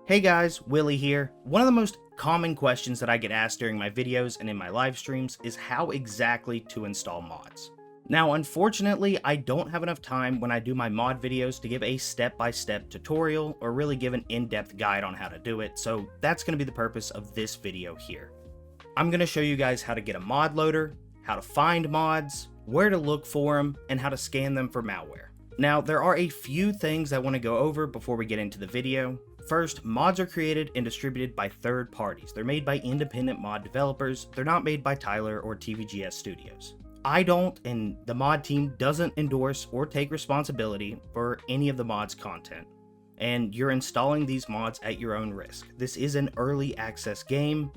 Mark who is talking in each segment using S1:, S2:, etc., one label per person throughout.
S1: Hey guys, Willie here. One of the most common questions that I get asked during my videos and in my live streams is how exactly to install mods. Now, unfortunately, I don't have enough time when I do my mod videos to give a step-by-step tutorial or really give an in-depth guide on how to do it, so that's going to be the purpose of this video here. I'm going to show you guys how to get a mod loader, how to find mods, where to look for them, and how to scan them for malware. Now, there are a few things I want to go over before we get into the video. First, mods are created and distributed by third parties. They're made by independent mod developers. They're not made by Tyler or TVGS Studios. I don't, and the mod team doesn't endorse or take responsibility for any of the mod's content. And you're installing these mods at your own risk. This is an early access game.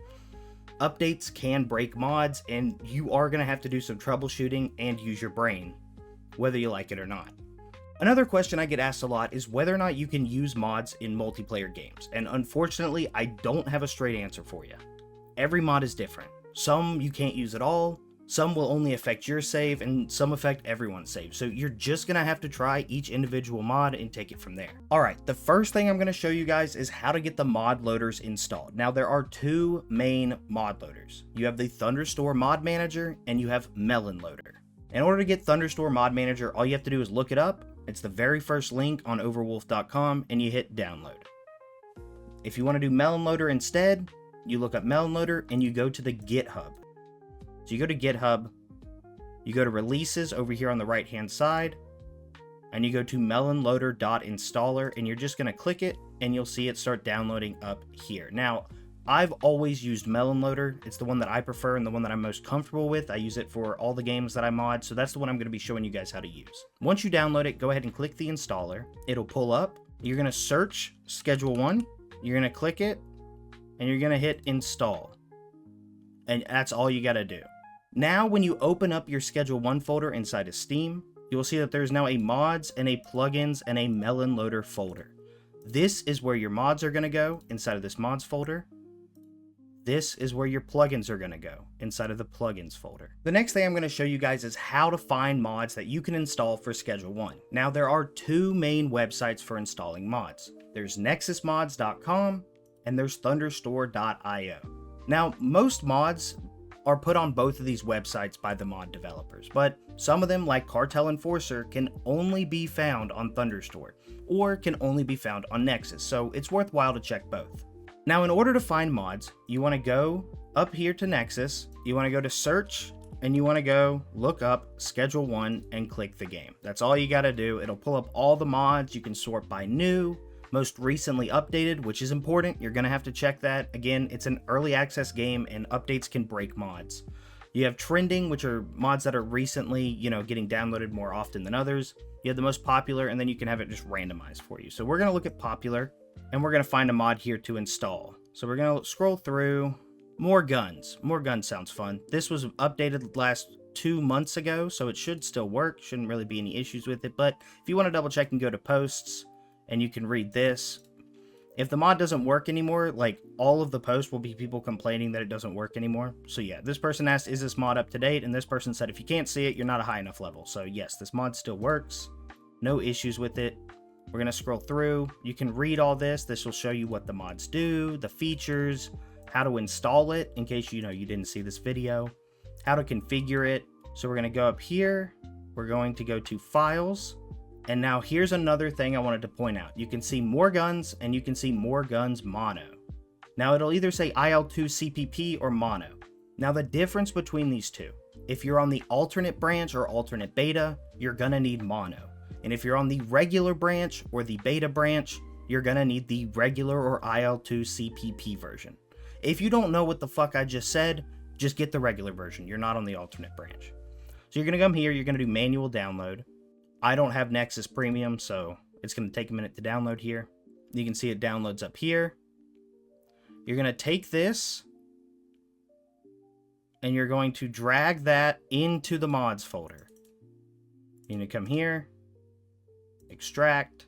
S1: Updates can break mods, and you are going to have to do some troubleshooting and use your brain, whether you like it or not. Another question I get asked a lot is whether or not you can use mods in multiplayer games, and unfortunately, I don't have a straight answer for you. Every mod is different. Some you can't use at all, some will only affect your save, and some affect everyone's save, so you're just gonna have to try each individual mod and take it from there. Alright, the first thing I'm gonna show you guys is how to get the mod loaders installed. Now, there are two main mod loaders. You have the Thunderstore Mod Manager, and you have Melon Loader. In order to get Thunderstore Mod Manager, all you have to do is look it up. It's the very first link on overwolf.com, and you hit download. If you want to do Melon Loader instead, you look up Melon Loader and you go to the GitHub. So you go to GitHub, you go to releases over here on the right hand side, and you go to melonloader.installer, and you're just going to click it and you'll see it start downloading up here. Now, I've always used Melon Loader. It's the one that I prefer and the one that I'm most comfortable with. I use it for all the games that I mod, so that's the one I'm going to be showing you guys how to use. Once you download it, go ahead and click the installer. It'll pull up. You're going to search Schedule 1. You're going to click it, and you're going to hit install. And that's all you got to do. Now, when you open up your Schedule 1 folder inside of Steam, you will see that there's now a mods and a plugins and a Melon Loader folder. This is where your mods are going to go inside of this mods folder. This is where your plugins are going to go, inside of the plugins folder. The next thing I'm going to show you guys is how to find mods that you can install for Schedule 1. Now, there are two main websites for installing mods. There's nexusmods.com and there's thunderstore.io. Now, most mods are put on both of these websites by the mod developers, but some of them, like Cartel Enforcer, can only be found on Thunderstore, or can only be found on Nexus, so it's worthwhile to check both. Now, in order to find mods, you want to go up here to Nexus, you want to go to search, and you want to go look up Schedule 1 and click the game. That's all you got to do. It'll pull up all the mods. You can sort by new, most recently updated, which is important. You're going to have to check that. Again, it's an early access game and updates can break mods. You have trending, which are mods that are recently, getting downloaded more often than others. You have the most popular, and then you can have it just randomized for you. So we're going to look at popular. And we're going to find a mod here to install. So we're going to scroll through. More guns. More guns sounds fun. This was updated last 2 months ago, so it should still work. Shouldn't really be any issues with it. But if you want to double check and go to posts, and you can read this. If the mod doesn't work anymore, like all of the posts will be people complaining that it doesn't work anymore. So yeah, this person asked, is this mod up to date? And this person said, if you can't see it, you're not a high enough level. So yes, this mod still works. No issues with it. We're going to scroll through. You can read all this. This will show you what the mods do, the features, how to install it in case you didn't see this video, how to configure it. So we're going to go up here. We're going to go to files. And now here's another thing I wanted to point out. You can see more guns and you can see more guns mono. Now it'll either say IL2 CPP or mono. Now the difference between these two, if you're on the alternate branch or alternate beta, you're going to need mono. And if you're on the regular branch or the beta branch, you're going to need the regular or IL2 CPP version. If you don't know what the fuck I just said, just get the regular version. You're not on the alternate branch. So you're going to come here, you're going to do manual download. I don't have Nexus Premium, so it's going to take a minute to download here. You can see it downloads up here. You're going to take this, and you're going to drag that into the mods folder. You're going to come here. Extract.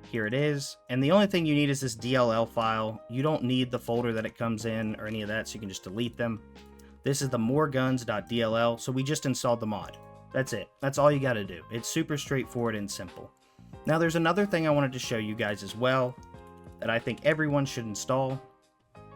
S1: Here it is. And the only thing you need is this DLL file. You don't need the folder that it comes in or any of that, so you can just delete them. This is the moreguns.dll, so we just installed the mod. That's it. That's all you got to do. It's super straightforward and simple. Now, there's another thing I wanted to show you guys as well. that I think everyone should install.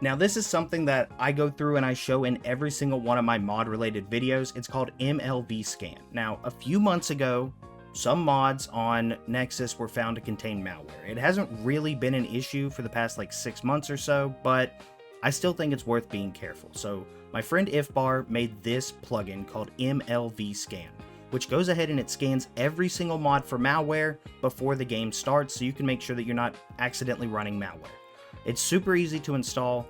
S1: Now, this is something that I go through and I show in every single one of my mod related videos. It's called MLV Scan. Now, a few months ago, some mods on Nexus were found to contain malware. It hasn't really been an issue for the past like 6 months or so, but I still think it's worth being careful. So my friend Ifbar made this plugin called MLV Scan, which goes ahead and it scans every single mod for malware before the game starts, so you can make sure that you're not accidentally running malware. It's super easy to install.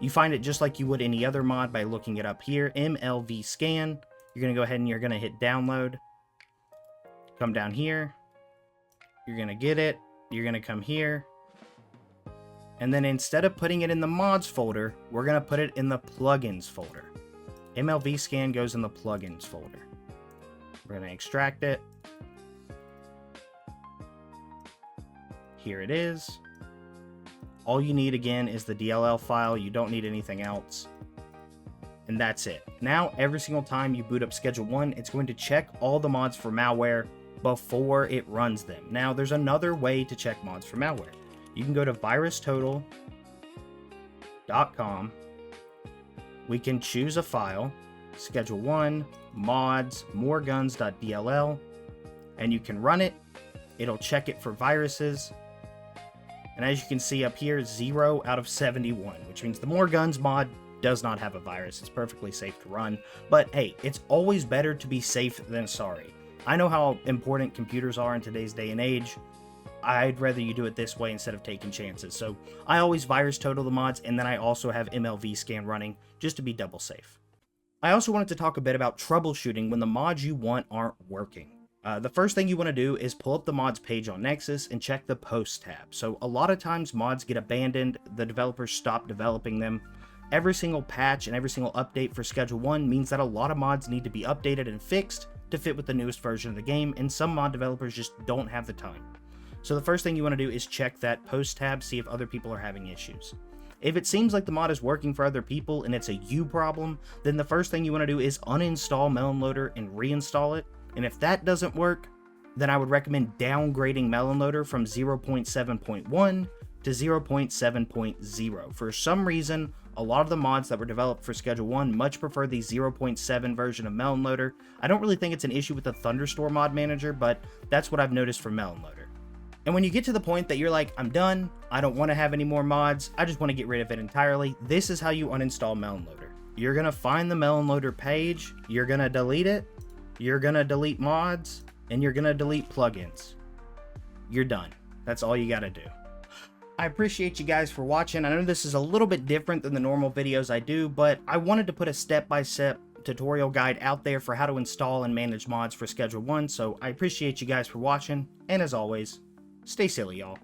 S1: You find it just like you would any other mod by looking it up here, MLV Scan. You're going to go ahead and you're going to hit download. Come down here. You're going to get it. You're going to come here. And then instead of putting it in the mods folder, we're going to put it in the plugins folder. MLV Scan goes in the plugins folder. We're going to extract it. Here it is. All you need again is the DLL file. You don't need anything else. And that's it. Now, every single time you boot up Schedule 1, it's going to check all the mods for malware before it runs them. Now, there's another way to check mods for malware. You can go to virustotal.com. We can choose a file, Schedule 1, mods, moreguns.dll, and you can run it. It'll check it for viruses. And as you can see up here, 0 out of 71, which means the More Guns mod does not have a virus. It's perfectly safe to run. But hey, it's always better to be safe than sorry. I know how important computers are in today's day and age. I'd rather you do it this way instead of taking chances. So I always virus total the mods, and then I also have MLV Scan running just to be double safe. I also wanted to talk a bit about troubleshooting when the mods you want aren't working. The first thing you want to do is pull up the mods page on Nexus and check the post tab. So a lot of times mods get abandoned, the developers stop developing them. Every single patch and every single update for Schedule 1 means that a lot of mods need to be updated and fixed to fit with the newest version of the game, and some mod developers just don't have the time. So the first thing you want to do is check that post tab, see if other people are having issues. If it seems like the mod is working for other people and it's a you problem, then the first thing you want to do is uninstall Melon Loader and reinstall it. And if that doesn't work, then I would recommend downgrading Melon Loader from 0.7.1 to 0.7.0. For some reason, a lot of the mods that were developed for Schedule 1 much prefer the 0.7 version of Melon Loader. I don't really think it's an issue with the Thunderstorm mod manager, but that's what I've noticed for Melon Loader. And when you get to the point that you're like, I'm done, I don't want to have any more mods, I just want to get rid of it entirely, this is how you uninstall Melon Loader. You're going to find the Melon Loader page, you're going to delete it, you're going to delete mods, and you're going to delete plugins. You're done. That's all you got to do. I appreciate you guys for watching. I know this is a little bit different than the normal videos I do, but I wanted to put a step-by-step tutorial guide out there for how to install and manage mods for Schedule 1, so I appreciate you guys for watching, and as always, stay silly, y'all.